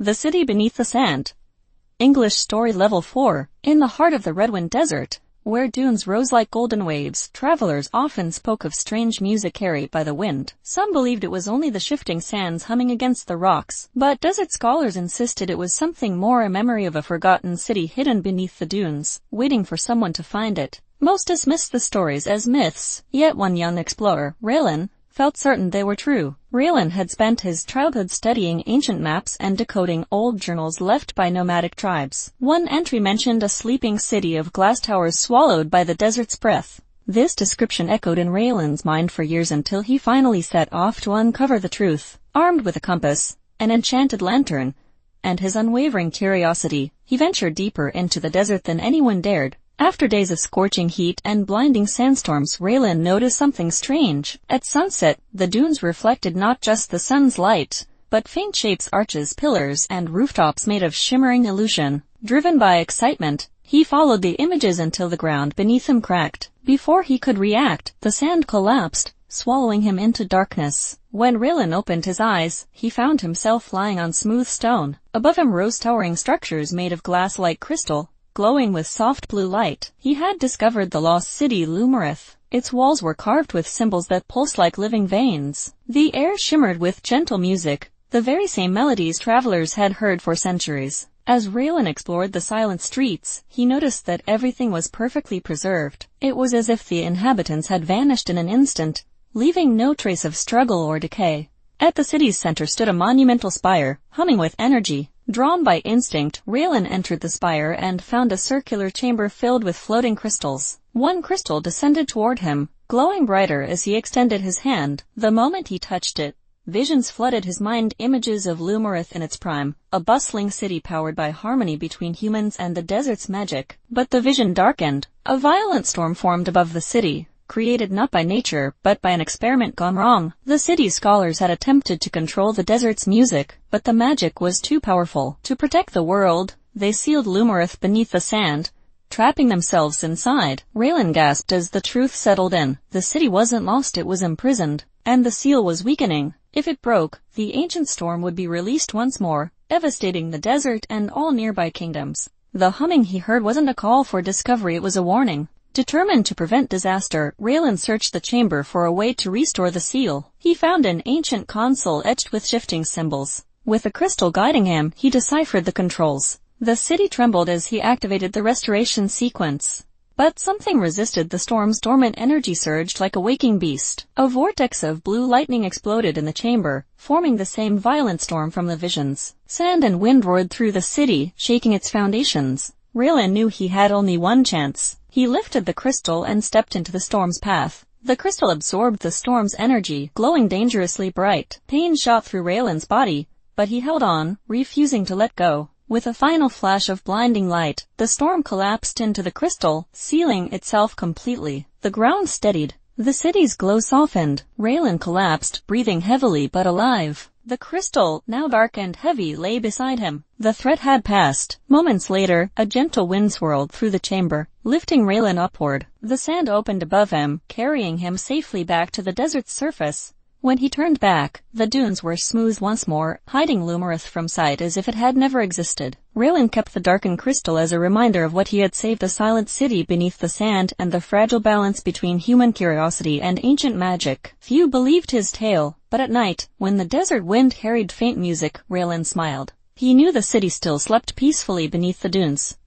The City Beneath the Sand. English Story Level 4. In the heart of the Redwind Desert, where dunes rose like golden waves, travelers often spoke of strange music carried by the wind. Some believed it was only the shifting sands humming against the rocks, but desert scholars insisted it was something more, a memory of a forgotten city hidden beneath the dunes, waiting for someone to find it. Most dismissed the stories as myths, yet one young explorer, Raylan, felt certain they were true. Raylan had spent his childhood studying ancient maps and decoding old journals left by nomadic tribes. One entry mentioned a sleeping city of glass towers swallowed by the desert's breath. This description echoed in Raylan's mind for years until he finally set off to uncover the truth. Armed with a compass, an enchanted lantern, and his unwavering curiosity, he ventured deeper into the desert than anyone dared. After days of scorching heat and blinding sandstorms, Raylan noticed something strange. At sunset, the dunes reflected not just the sun's light, but faint shapes, arches, pillars, and rooftops made of shimmering illusion. Driven by excitement, he followed the images until the ground beneath him cracked. Before he could react, the sand collapsed, swallowing him into darkness. When Raylan opened his eyes, he found himself lying on smooth stone. Above him rose towering structures made of glass like crystal, glowing with soft blue light. He had discovered the lost city Lumarith. Its walls were carved with symbols that pulsed like living veins. The air shimmered with gentle music, the very same melodies travelers had heard for centuries. As Raylan explored the silent streets, he noticed that everything was perfectly preserved. It was as if the inhabitants had vanished in an instant, leaving no trace of struggle or decay. At the city's center stood a monumental spire, humming with energy. Drawn by instinct, Raylan entered the spire and found a circular chamber filled with floating crystals. One crystal descended toward him, glowing brighter as he extended his hand. The moment he touched it, visions flooded his mind, images of Lumarith in its prime, a bustling city powered by harmony between humans and the desert's magic. But the vision darkened. A violent storm formed above the city, created not by nature, but by an experiment gone wrong. The city's scholars had attempted to control the desert's music, but the magic was too powerful. To protect the world, they sealed Lumarith beneath the sand, trapping themselves inside. Raylan gasped as the truth settled in. The city wasn't lost, it was imprisoned, and the seal was weakening. If it broke, the ancient storm would be released once more, devastating the desert and all nearby kingdoms. The humming he heard wasn't a call for discovery, it was a warning. Determined to prevent disaster, Raylan searched the chamber for a way to restore the seal. He found an ancient console etched with shifting symbols. With a crystal guiding him, he deciphered the controls. The city trembled as he activated the restoration sequence. But something resisted the storm's dormant energy, surged like a waking beast. A vortex of blue lightning exploded in the chamber, forming the same violent storm from the visions. Sand and wind roared through the city, shaking its foundations. Raylan knew he had only one chance. He lifted the crystal and stepped into the storm's path. The crystal absorbed the storm's energy, glowing dangerously bright. Pain shot through Raylan's body, but he held on, refusing to let go. With a final flash of blinding light, the storm collapsed into the crystal, sealing itself completely. The ground steadied. The city's glow softened. Raylan collapsed, breathing heavily but alive. The crystal, now dark and heavy, lay beside him. The threat had passed. Moments later, a gentle wind swirled through the chamber, lifting Raylan upward. The sand opened above him, carrying him safely back to the desert's surface. When he turned back, the dunes were smooth once more, hiding Lumarith from sight as if it had never existed. Raylan kept the darkened crystal as a reminder of what he had saved, a silent city beneath the sand and the fragile balance between human curiosity and ancient magic. Few believed his tale, but at night, when the desert wind carried faint music, Raylan smiled. He knew the city still slept peacefully beneath the dunes.